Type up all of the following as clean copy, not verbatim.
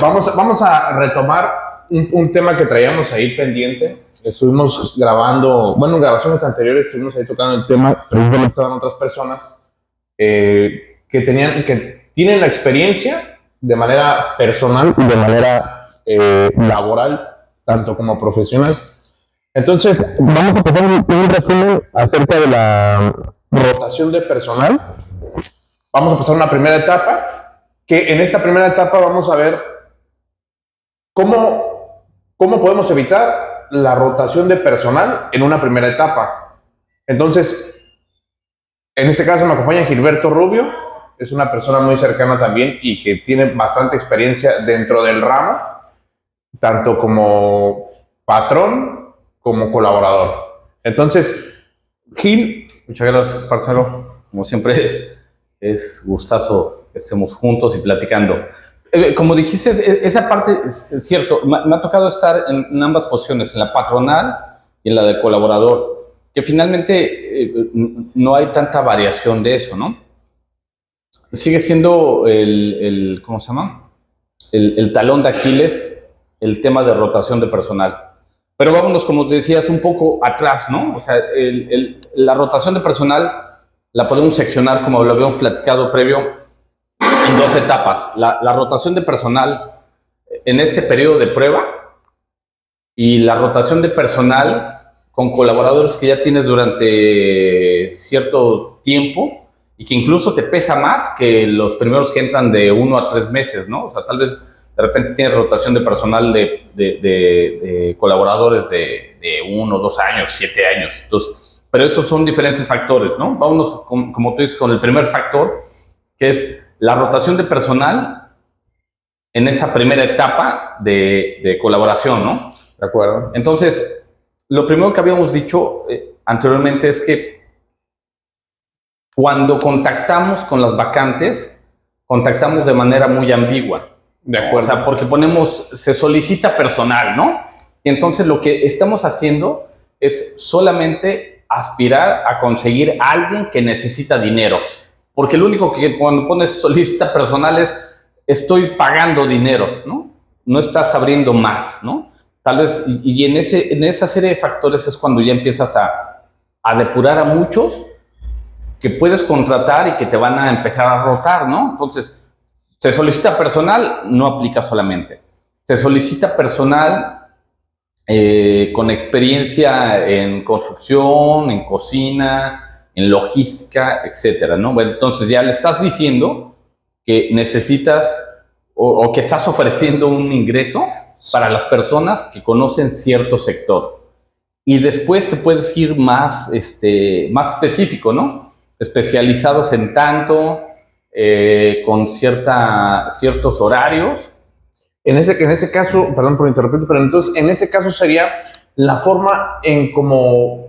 Vamos a retomar un tema que traíamos ahí pendiente. Estuvimos grabando, bueno, en grabaciones anteriores estuvimos ahí tocando el tema, precisamente estaban otras personas que tienen la experiencia de manera personal y de manera laboral, tanto como profesional. Entonces, vamos a pasar un resumen acerca de la rotación de personal. Vamos a pasar una primera etapa, que en esta primera etapa vamos a ver cómo podemos evitar la rotación de personal en una primera etapa. Entonces, en este caso me acompaña Gilberto Rubio, es una persona muy cercana también y que tiene bastante experiencia dentro del ramo, tanto como patrón como colaborador. Entonces, Gil. Muchas gracias, parcero. Como siempre, es gustazo que estemos juntos y platicando. Como dijiste, esa parte es cierto. Me ha tocado estar en ambas posiciones, en la patronal y en la de colaborador, que finalmente no hay tanta variación de eso, ¿no? Sigue siendo ¿cómo se llama? El talón de Aquiles, el tema de rotación de personal. Pero vámonos, como decías, un poco atrás, ¿no? O sea, la rotación de personal la podemos seccionar, como lo habíamos platicado previo, en dos etapas. La rotación de personal en este periodo de prueba y la rotación de personal con colaboradores que ya tienes durante cierto tiempo y que incluso te pesa más que los primeros que entran de 1 a 3 meses, ¿no? O sea, tal vez de repente tienes rotación de personal de colaboradores de 1, 2 años, 7 años. Entonces, pero esos son diferentes factores, ¿no? Vámonos, como tú dices, con el primer factor, que es la rotación de personal en esa primera etapa de colaboración, ¿no? De acuerdo. Entonces, lo primero que habíamos dicho anteriormente es que cuando contactamos con las vacantes, contactamos de manera muy ambigua. De acuerdo. O sea, porque se solicita personal, ¿no? Y entonces lo que estamos haciendo es solamente aspirar a conseguir a alguien que necesita dinero. Porque lo único que cuando pones solicita personal es estoy pagando dinero, ¿no? No estás abriendo más, ¿no? Tal vez, y en esa serie de factores es cuando ya empiezas a depurar a muchos que puedes contratar y que te van a empezar a rotar, ¿no? Entonces, se solicita personal, no aplica solamente. Se solicita personal con experiencia en construcción, en cocina, en logística, etcétera, ¿no? Bueno, entonces ya le estás diciendo que necesitas o que estás ofreciendo un ingreso para las personas que conocen cierto sector. Y después te puedes ir más específico, ¿no? Especializados en tanto, con ciertos horarios. En ese caso, perdón por interrumpirte, pero entonces en ese caso sería la forma en cómo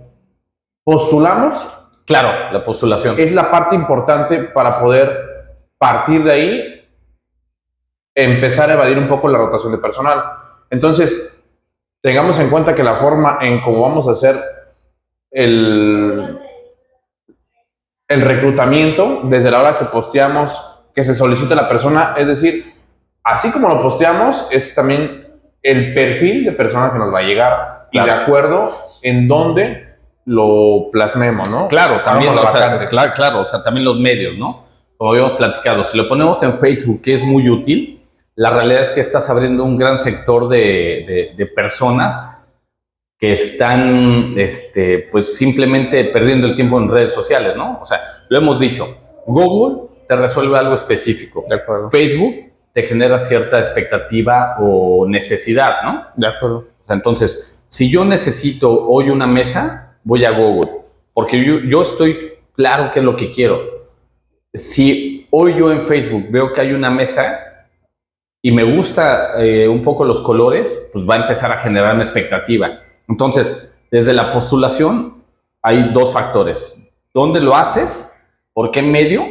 postulamos. Claro, la postulación. Es la parte importante para poder partir de ahí, empezar a evadir un poco la rotación de personal. Entonces, tengamos en cuenta que la forma en cómo vamos a hacer el reclutamiento, desde la hora que posteamos, que se solicita la persona, es decir, así como lo posteamos, es también el perfil de persona que nos va a llegar, claro, y de acuerdo en dónde lo plasmemos, ¿no? Claro, también, claro, o sea, también los medios, ¿no? Como habíamos platicado, si lo ponemos en Facebook, que es muy útil, la realidad es que estás abriendo un gran sector de personas que están pues simplemente perdiendo el tiempo en redes sociales, ¿no? O sea, lo hemos dicho, Google te resuelve algo específico. De acuerdo. Facebook te genera cierta expectativa o necesidad, ¿no? De acuerdo. O sea, entonces, si yo necesito hoy una mesa, voy a Google, porque yo estoy claro qué es lo que quiero. Si hoy yo en Facebook veo que hay una mesa y me gusta un poco los colores, pues va a empezar a generar una expectativa. Entonces, desde la postulación hay dos factores. ¿Dónde lo haces? ¿Por qué medio?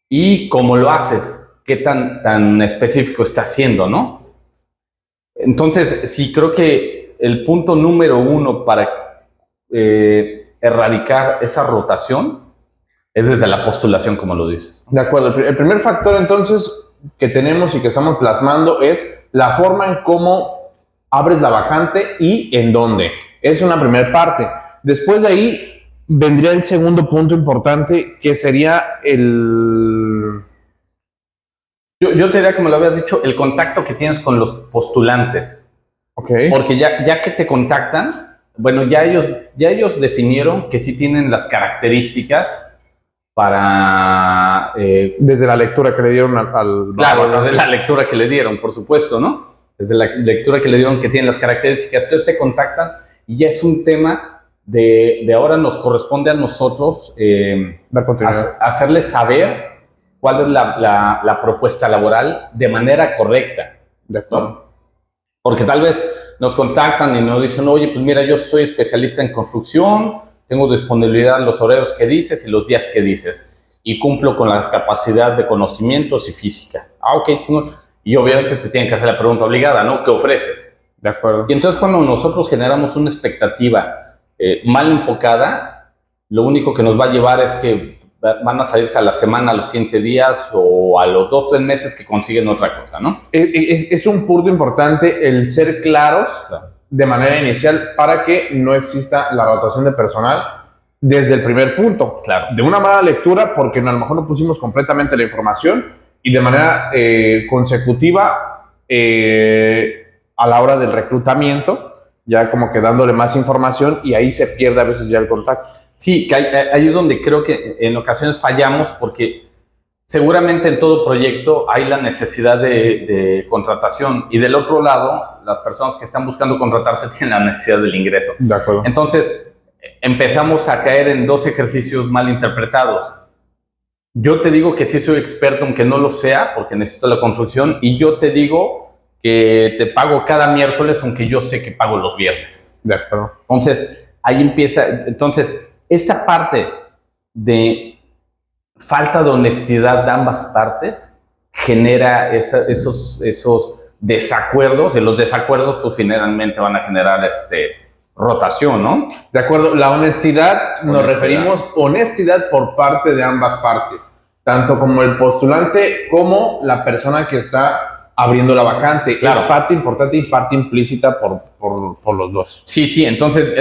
Y cómo lo haces. ¿Qué tan específico está siendo, no? Entonces, sí, creo que el punto número 1 para erradicar esa rotación Es desde la postulación, como lo dices. De acuerdo. El primer factor, entonces, que tenemos y que estamos plasmando es la forma en cómo abres la vacante y en dónde. Es una primera parte. Después de ahí vendría el segundo punto importante, que sería el... Yo te diría, como lo habías dicho, el contacto que tienes con los postulantes. Okay. Porque ya que te contactan, bueno, ya ellos definieron que sí tienen las características para... desde la lectura que le dieron al claro, desde la lectura que le dieron, por supuesto, ¿no? Desde la lectura que le dieron que tienen las características. Entonces te contactan y ya es un tema de ahora nos corresponde a nosotros hacerles saber cuál es la propuesta laboral de manera correcta. De acuerdo. ¿No? Porque tal vez nos contactan y nos dicen, oye, pues mira, yo soy especialista en construcción, tengo disponibilidad en los horarios que dices y los días que dices, y cumplo con la capacidad de conocimientos y física. Ah, ok, chingón. Y obviamente te tienen que hacer la pregunta obligada, ¿no? ¿Qué ofreces? De acuerdo. Y entonces cuando nosotros generamos una expectativa mal enfocada, lo único que nos va a llevar es que van a salirse a la semana, a los 15 días o a los 2, 3 meses que consiguen otra cosa, ¿no? Es un punto importante el ser claros, claro, de manera inicial para que no exista la rotación de personal desde el primer punto. Claro. De una mala lectura, porque a lo mejor no pusimos completamente la información y de manera consecutiva a la hora del reclutamiento, ya como que dándole más información y ahí se pierde a veces ya el contacto. Sí, que ahí es donde creo que en ocasiones fallamos porque seguramente en todo proyecto hay la necesidad de contratación y del otro lado, las personas que están buscando contratarse tienen la necesidad del ingreso. De acuerdo. Entonces, empezamos a caer en 2 ejercicios mal interpretados. Yo te digo que sí soy experto, aunque no lo sea, porque necesito la construcción, y yo te digo que te pago cada miércoles, aunque yo sé que pago los viernes. De acuerdo. Entonces, ahí empieza. Entonces, esa parte de falta de honestidad de ambas partes genera esos desacuerdos, y los desacuerdos pues finalmente van a generar rotación, ¿no? De acuerdo, la honestidad, nos referimos honestidad por parte de ambas partes, tanto como el postulante como la persona que está abriendo la vacante. Claro. Es parte importante y parte implícita por los dos. Sí, entonces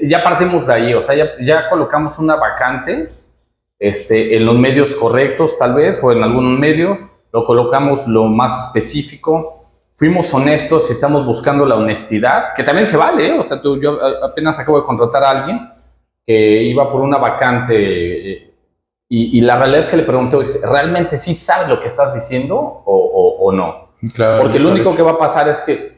ya partimos de ahí, o sea, ya colocamos una vacante en los medios correctos tal vez, o en algunos medios, lo colocamos lo más específico, fuimos honestos y estamos buscando la honestidad, que también se vale, ¿eh? O sea, yo apenas acabo de contratar a alguien que iba por una vacante y la realidad es que le pregunté, ¿realmente sí sabes lo que estás diciendo o no? Claro, porque lo único que va a pasar es que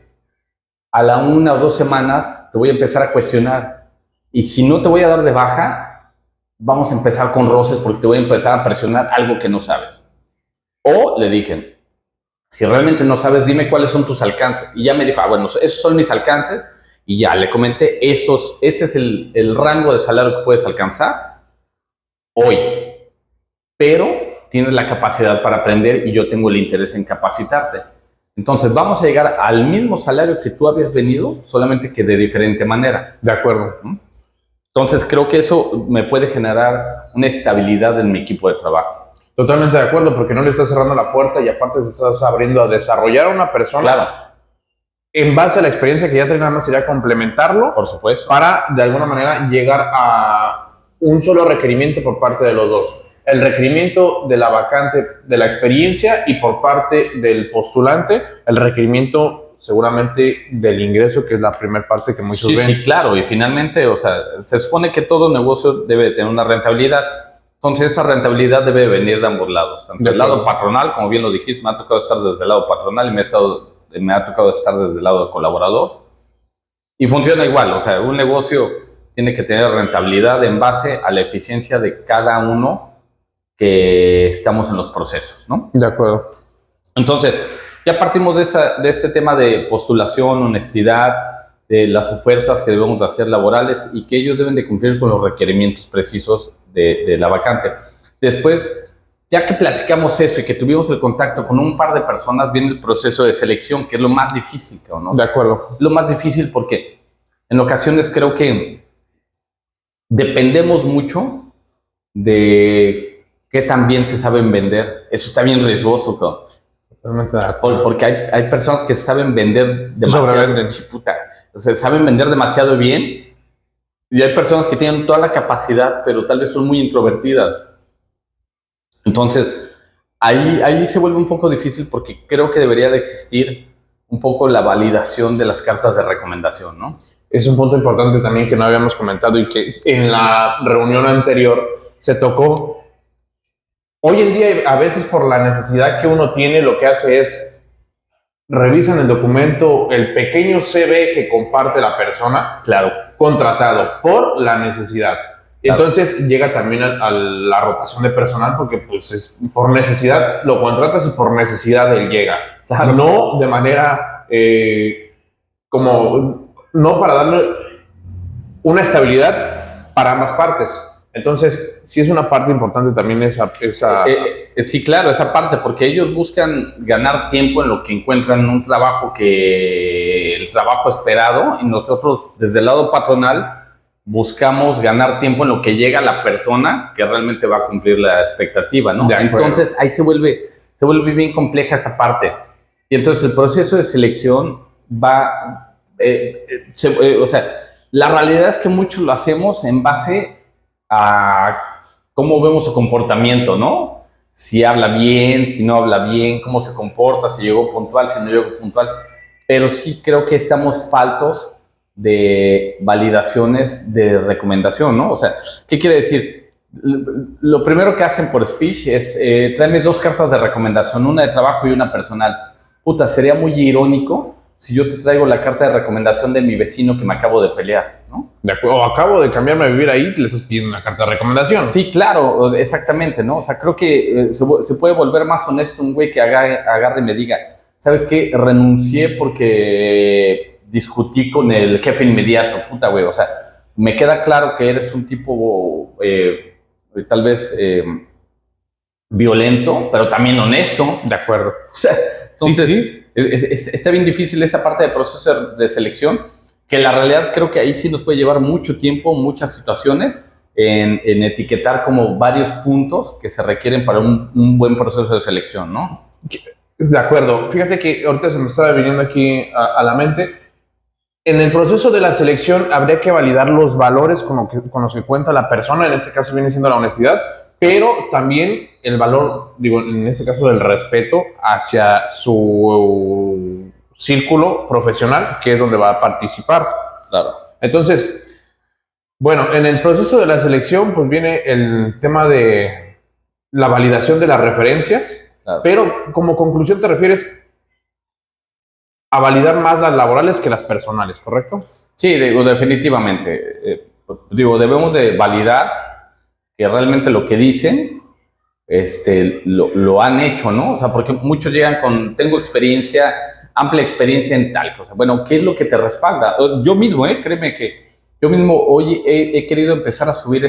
a la 1 o 2 semanas te voy a empezar a cuestionar. Y si no te voy a dar de baja, vamos a empezar con roces porque te voy a empezar a presionar algo que no sabes. O le dije, si realmente no sabes, dime cuáles son tus alcances. Y ya me dijo, bueno, esos son mis alcances. Y ya le comenté, ese es el rango de salario que puedes alcanzar hoy. Pero tienes la capacidad para aprender y yo tengo el interés en capacitarte. Entonces, vamos a llegar al mismo salario que tú habías venido, solamente que de diferente manera. De acuerdo. Entonces, creo que eso me puede generar una estabilidad en mi equipo de trabajo. Totalmente de acuerdo, porque no le estás cerrando la puerta y aparte te estás abriendo a desarrollar a una persona. Claro. En base a la experiencia que ya trae, nada más sería complementarlo. Por supuesto. Para, de alguna manera, llegar a un solo requerimiento por parte de los dos. El requerimiento de la vacante, de la experiencia, y por parte del postulante, el requerimiento seguramente del ingreso, que es la primera parte que muchos ven. Sí, claro, y finalmente, o sea, se supone que todo negocio debe de tener una rentabilidad, entonces esa rentabilidad debe venir de ambos lados, tanto del lado patronal, como bien lo dijiste, me ha tocado estar desde el lado patronal y me ha tocado estar desde el lado del colaborador, y funciona igual, o sea, un negocio tiene que tener rentabilidad en base a la eficiencia de cada uno que estamos en los procesos, ¿no? De acuerdo. Entonces, ya partimos de este tema de postulación, honestidad, de las ofertas que debemos de hacer laborales y que ellos deben de cumplir con los requerimientos precisos de la vacante. Después, ya que platicamos eso y que tuvimos el contacto con un par de personas, viene el proceso de selección, que es lo más difícil, ¿no? De acuerdo. Lo más difícil porque en ocasiones creo que dependemos mucho de qué tan bien se saben vender. Eso está bien riesgoso, cabrón. Totalmente de acuerdo. Porque hay personas que saben vender demasiado. Sobrevenden. Puta, o sea, saben vender demasiado bien. Y hay personas que tienen toda la capacidad, pero tal vez son muy introvertidas. Entonces, ahí se vuelve un poco difícil porque creo que debería de existir un poco la validación de las cartas de recomendación, ¿no? Es un punto importante también que no habíamos comentado y que en la reunión anterior se tocó. Hoy en día, a veces por la necesidad que uno tiene, lo que hace es revisan el documento, el pequeño CV que comparte la persona, Claro. contratado por la necesidad. Claro. Entonces llega también a la rotación de personal porque pues es por necesidad lo contratas y por necesidad él llega. Claro. No de manera no para darle una estabilidad para ambas partes. Entonces, sí es una parte importante también esa... Sí, claro, esa parte, porque ellos buscan ganar tiempo en lo que encuentran un trabajo el trabajo esperado, y nosotros desde el lado patronal buscamos ganar tiempo en lo que llega la persona que realmente va a cumplir la expectativa, ¿no? Entonces, ahí se vuelve bien compleja esta parte. Y entonces el proceso de selección va... o sea, la realidad es que muchos lo hacemos en base a cómo vemos su comportamiento, ¿no? Si habla bien, si no habla bien, cómo se comporta, si llegó puntual, si no llegó puntual. Pero sí creo que estamos faltos de validaciones de recomendación, ¿no? O sea, ¿qué quiere decir? Lo primero que hacen por speech es tráeme 2 cartas de recomendación, una de trabajo y una personal. Puta, sería muy irónico si yo te traigo la carta de recomendación de mi vecino que me acabo de pelear, ¿no? De acuerdo, acabo de cambiarme a vivir ahí, le estás pidiendo una carta de recomendación. Sí, claro, exactamente, ¿no? O sea, creo que se puede volver más honesto un güey que agarre y me diga, ¿sabes qué? Renuncié porque discutí con el jefe inmediato, puta, güey. O sea, me queda claro que eres un tipo tal vez violento, pero también honesto. De acuerdo. O sea, entonces... Sí. Está bien difícil esa parte del proceso de selección, que la realidad creo que ahí sí nos puede llevar mucho tiempo, muchas situaciones, en etiquetar como varios puntos que se requieren para un buen proceso de selección, ¿no? De acuerdo. Fíjate que ahorita se me estaba viniendo aquí a la mente. En el proceso de la selección habría que validar los valores con los que cuenta la persona, en este caso viene siendo la honestidad, pero también el valor, digo, en este caso del respeto hacia su círculo profesional, que es donde va a participar. Claro. Entonces, bueno, en el proceso de la selección, pues viene el tema de la validación de las referencias, claro. Pero como conclusión te refieres a validar más las laborales que las personales, ¿correcto? Sí, definitivamente. Debemos de validar que realmente lo que dicen lo han hecho, ¿no? O sea, porque muchos llegan con, tengo experiencia, amplia experiencia en tal cosa. Bueno, ¿qué es lo que te respalda? Yo mismo, créeme que yo mismo hoy he querido empezar a subir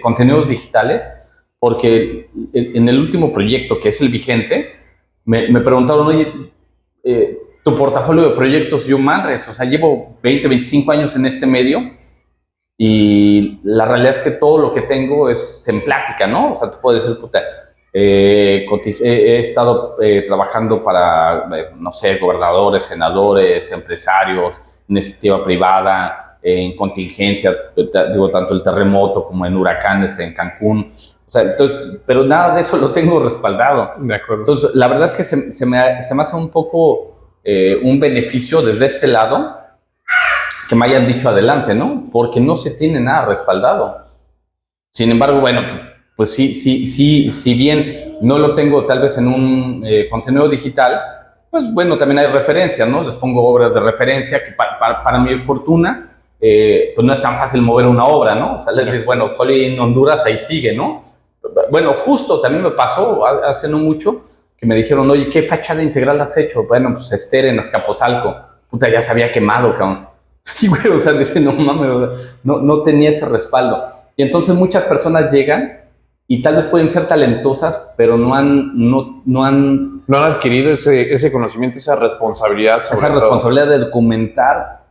contenidos digitales porque en el último proyecto, que es el vigente, me preguntaron, oye, tu portafolio de proyectos, yo madres, o sea, llevo 20, 25 años en este medio. Y la realidad es que todo lo que tengo es en plática, ¿no? O sea, te puedo decir, puta, he estado trabajando para, no sé, gobernadores, senadores, empresarios, iniciativa privada, en contingencias, digo, tanto el terremoto como en huracanes en Cancún. O sea, entonces, pero nada de eso lo tengo respaldado. De acuerdo. Entonces, la verdad es que se me hace un poco un beneficio desde este lado, que me hayan dicho adelante, ¿no? Porque no se tiene nada respaldado. Sin embargo, bueno, pues si bien no lo tengo tal vez en un contenido digital, pues bueno, también hay referencias, ¿no? Les pongo obras de referencia que para mi fortuna, pues no es tan fácil mover una obra, ¿no? O sea, les dices, bueno, Holly en Honduras ahí sigue, ¿no? Bueno, justo también me pasó hace no mucho que me dijeron, oye, ¿qué fachada integral has hecho? Bueno, pues Esther en Azcapotzalco. Puta, ya se había quemado, cabrón. Sí, güey, o sea, dice, no mames, no tenía ese respaldo. Y entonces muchas personas llegan y tal vez pueden ser talentosas, pero no han adquirido ese conocimiento, esa responsabilidad. Esa responsabilidad de documentar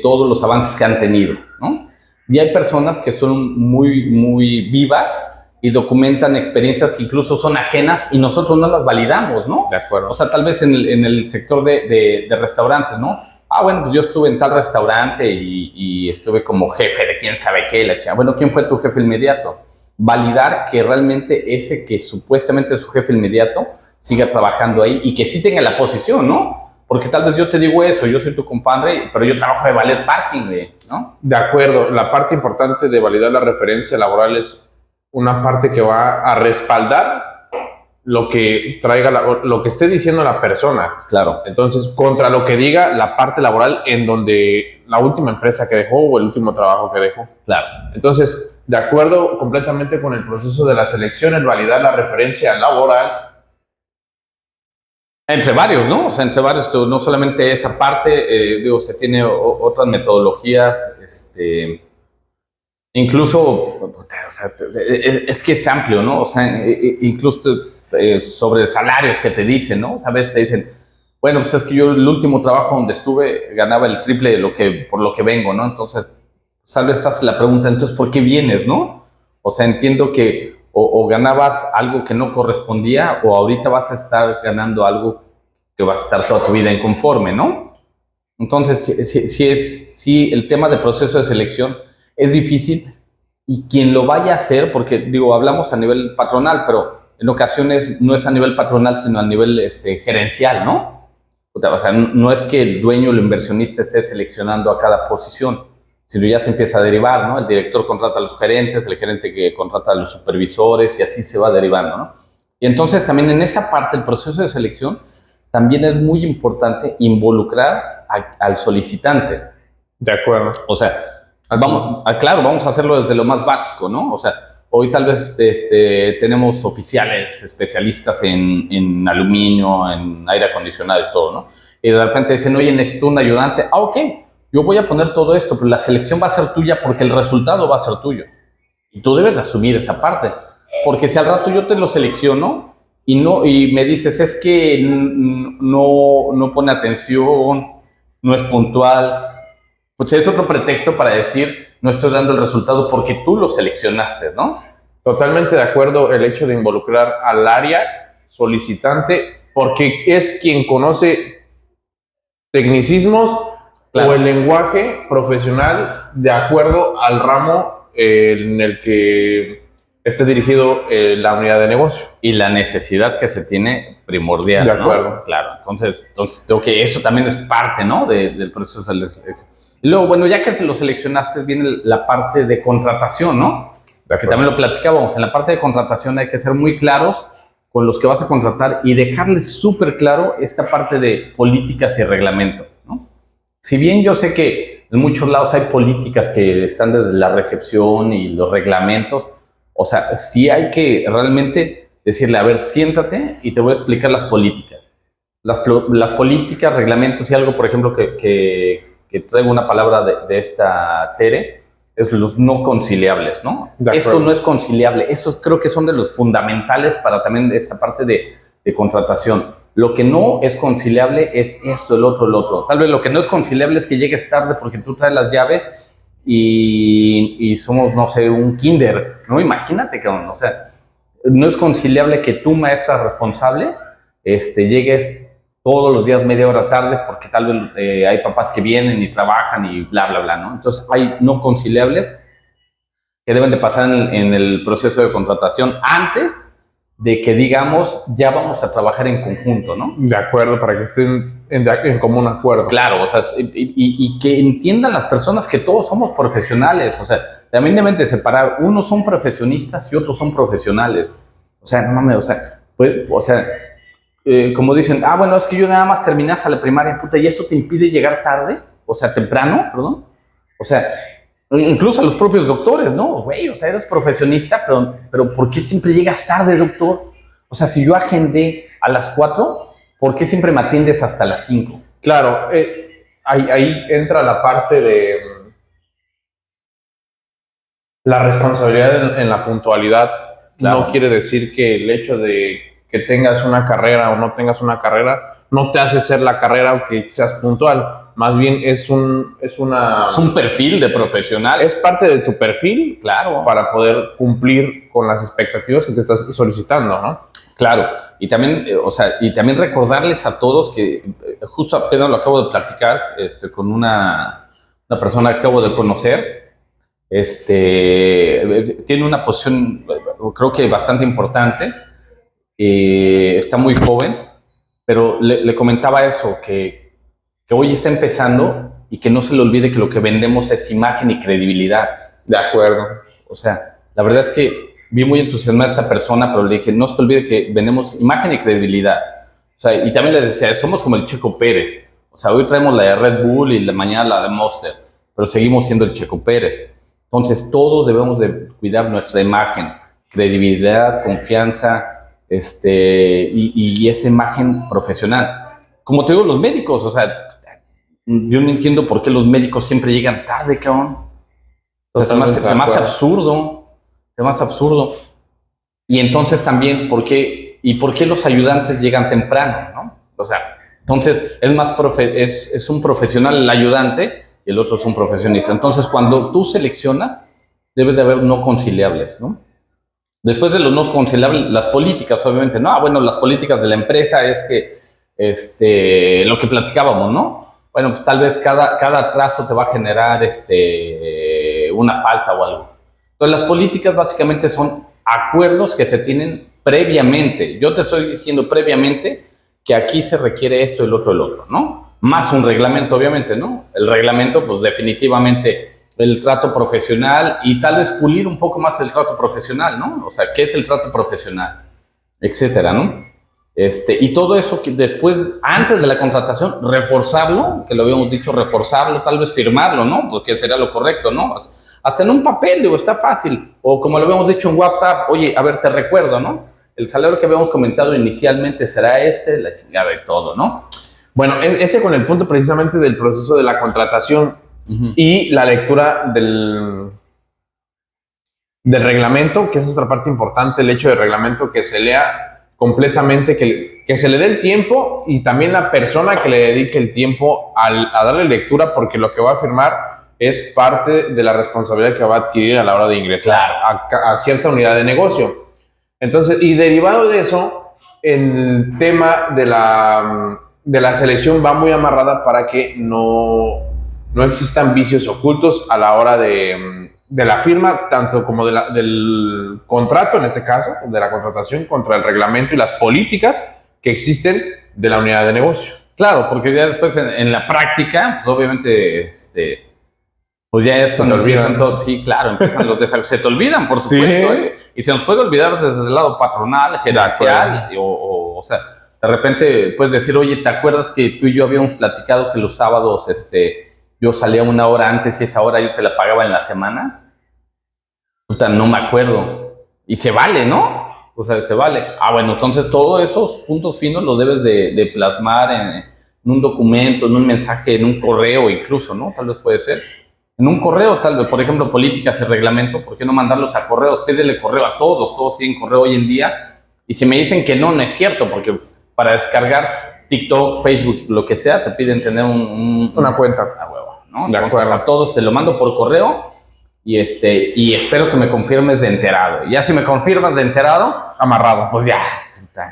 todos los avances que han tenido, ¿no? Y hay personas que son muy, muy vivas y documentan experiencias que incluso son ajenas y nosotros no las validamos, ¿no? De acuerdo. O sea, tal vez en el sector de restaurantes, ¿no? Ah, bueno, pues yo estuve en tal restaurante y estuve como jefe de quién sabe qué, la chica. Bueno, ¿quién fue tu jefe inmediato? Validar que realmente ese que supuestamente es su jefe inmediato siga trabajando ahí y que sí tenga la posición, ¿no? Porque tal vez yo te digo eso, yo soy tu compadre, pero yo trabajo de valet parking, ¿no? De acuerdo. La parte importante de validar la referencia laboral es una parte que va a respaldar lo que traiga, lo que esté diciendo la persona. Claro. Entonces, contra lo que diga la parte laboral en donde la última empresa que dejó o el último trabajo que dejó. Claro. Entonces, de acuerdo completamente con el proceso de la selección, el validar la referencia laboral. Entre varios, ¿no? O sea, entre varios, no solamente esa parte, digo, se tiene otras metodologías, incluso, o sea, es que es amplio, ¿no? O sea, incluso sobre salarios que te dicen, ¿no? ¿Sabes? Te dicen, bueno, pues es que yo el último trabajo donde estuve ganaba el triple de por lo que vengo, ¿no? Entonces, tal vez estás la pregunta, entonces, ¿por qué vienes, no? O sea, entiendo que o ganabas algo que no correspondía o ahorita vas a estar ganando algo que vas a estar toda tu vida inconforme, ¿no? Entonces, sí, el tema de proceso de selección es difícil y quien lo vaya a hacer, porque digo, hablamos a nivel patronal, pero en ocasiones no es a nivel patronal, sino a nivel gerencial, ¿no? O sea, no es que el dueño o el inversionista esté seleccionando a cada posición, sino ya se empieza a derivar, ¿no? El director contrata a los gerentes, el gerente que contrata a los supervisores y así se va derivando, ¿no? Y entonces también en esa parte del proceso de selección también es muy importante involucrar al solicitante. De acuerdo. O sea, claro, vamos a hacerlo desde lo más básico, ¿no? O sea, hoy tal vez tenemos oficiales especialistas en aluminio, en aire acondicionado y todo, ¿no? Y de repente dicen, oye, necesito un ayudante. Ah, ok, yo voy a poner todo esto, pero la selección va a ser tuya porque el resultado va a ser tuyo. Y tú debes de asumir esa parte. Porque si al rato yo te lo selecciono y me dices, es que no pone atención, no es puntual, pues es otro pretexto para decir, no estoy dando el resultado porque tú lo seleccionaste, ¿no? Totalmente de acuerdo el hecho de involucrar al área solicitante porque es quien conoce tecnicismos. Claro. O el lenguaje profesional de acuerdo al ramo en el que esté dirigido la unidad de negocio. Y la necesidad que se tiene primordial, de acuerdo. ¿no? Claro, entonces creo que eso también es parte, ¿no? del proceso de selección. Y luego, bueno, ya que se lo seleccionaste, viene la parte de contratación, ¿no? Que también lo platicábamos. En la parte de contratación hay que ser muy claros con los que vas a contratar y dejarles súper claro esta parte de políticas y reglamento, ¿no? Si bien yo sé que en muchos lados hay políticas que están desde la recepción y los reglamentos, o sea, sí hay que realmente decirle, a ver, siéntate y te voy a explicar las políticas. Las políticas, reglamentos y algo, por ejemplo, que traigo una palabra de esta Tere, es los no conciliables, ¿no? Esto no es conciliable. Esos creo que son de los fundamentales para también esa parte de contratación. Lo que no es conciliable es esto, el otro. Tal vez lo que no es conciliable es que llegues tarde porque tú traes las llaves y somos, no sé, un kinder, ¿no? Imagínate, cabrón, o sea, no es conciliable que tú, maestra responsable, llegues todos los días media hora tarde porque tal vez hay papás que vienen y trabajan y bla, bla, bla, ¿no? Entonces hay no conciliables que deben de pasar en el proceso de contratación antes de que digamos ya vamos a trabajar en conjunto, ¿no? De acuerdo, para que estén en común acuerdo. Claro, o sea, y que entiendan las personas que todos somos profesionales, o sea, también deben de separar, unos son profesionistas y otros son profesionales. O sea, no mames, o sea, como dicen, bueno, es que yo nada más terminé hasta la primaria, puta, y eso te impide llegar tarde, o sea, temprano, perdón. O sea, incluso a los propios doctores, ¿no? Güey, o sea, eres profesionista, pero ¿por qué siempre llegas tarde, doctor? O sea, si yo agendé a las 4, ¿por qué siempre me atiendes hasta las 5? Claro, ahí entra la parte de la responsabilidad en la puntualidad. Claro. No quiere decir que el hecho de que tengas una carrera o no tengas una carrera no te hace ser la carrera o que seas puntual. Más bien es un perfil de profesional. Es parte de tu perfil, claro, para poder cumplir con las expectativas que te estás solicitando, ¿no? Claro, y también, y también recordarles a todos que justo apenas lo acabo de platicar con una persona que acabo de conocer. Tiene una posición, creo que bastante importante, está muy joven, pero le comentaba eso, que hoy está empezando y que no se le olvide que lo que vendemos es imagen y credibilidad. De acuerdo. O sea, la verdad es que vi muy entusiasmada a esta persona, pero le dije, no se te olvide que vendemos imagen y credibilidad. O sea, y también le decía, somos como el Checo Pérez. O sea, hoy traemos la de Red Bull y mañana la de Monster, pero seguimos siendo el Checo Pérez. Entonces, todos debemos de cuidar nuestra imagen, credibilidad, confianza, y esa imagen profesional. Como te digo, los médicos, o sea, yo no entiendo por qué los médicos siempre llegan tarde, cabrón. O sea, se me hace absurdo. Se me hace absurdo. Y entonces también, ¿por qué los ayudantes llegan temprano, no? O sea, entonces es un profesional el ayudante y el otro es un profesionista. Entonces, cuando tú seleccionas, debe de haber no conciliables, ¿no? Después de los no conciliables, las políticas, obviamente, ¿no? Bueno, las políticas de la empresa es que, lo que platicábamos, ¿no? Bueno, pues tal vez cada atraso te va a generar una falta o algo. Entonces, las políticas básicamente son acuerdos que se tienen previamente. Yo te estoy diciendo previamente que aquí se requiere esto, el otro, ¿no? Más un reglamento, obviamente, ¿no? El reglamento, pues definitivamente el trato profesional y tal vez pulir un poco más el trato profesional, ¿no? O sea, ¿qué es el trato profesional? Etcétera, ¿no? Y todo eso que después, antes de la contratación, reforzarlo, que lo habíamos dicho, reforzarlo, tal vez firmarlo, ¿no? Porque sería lo correcto, ¿no? Hasta en un papel, digo, está fácil. O como lo habíamos dicho en WhatsApp, oye, a ver, te recuerdo, ¿no? El salario que habíamos comentado inicialmente será la chingada y todo, ¿no? Bueno, ese con el punto precisamente del proceso de la contratación y la lectura del reglamento, que es otra parte importante, el hecho del reglamento que se lea completamente, que se le dé el tiempo y también la persona que le dedique el tiempo a darle lectura, porque lo que va a firmar es parte de la responsabilidad que va a adquirir a la hora de ingresar a cierta unidad de negocio. Entonces, y derivado de eso, el tema de la selección va muy amarrada para que no existan vicios ocultos a la hora de la firma, tanto como del contrato, en este caso, de la contratación, contra el reglamento y las políticas que existen de la unidad de negocio. Claro, porque ya después en la práctica, pues obviamente, pues ya es cuando empiezan todos. Sí, claro, empiezan los desagües. Se te olvidan, por supuesto, Sí. Y se nos puede olvidar desde el lado patronal, gerencial, o sea, de repente puedes decir, oye, ¿te acuerdas que tú y yo habíamos platicado que los sábados, yo salía una hora antes y esa hora yo te la pagaba en la semana? Puta, no me acuerdo. Y se vale, ¿no? O sea, se vale. Ah, bueno, entonces todos esos puntos finos los debes de plasmar en un documento, en un mensaje, en un correo incluso, ¿no? Tal vez puede ser. En un correo, tal vez, por ejemplo, políticas y reglamento, ¿por qué no mandarlos a correos? Pídele correo a todos tienen correo hoy en día. Y si me dicen que no es cierto, porque para descargar TikTok, Facebook, lo que sea, te piden tener una cuenta. A huevo, ¿no? Entonces, a todos te lo mando por correo y espero que me confirmes de enterado. Y ya si me confirmas de enterado, amarrado. Pues ya,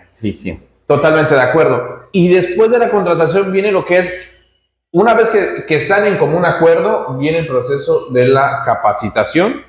sí. Totalmente de acuerdo. Y después de la contratación viene lo que es, una vez que están en común acuerdo, viene el proceso de la capacitación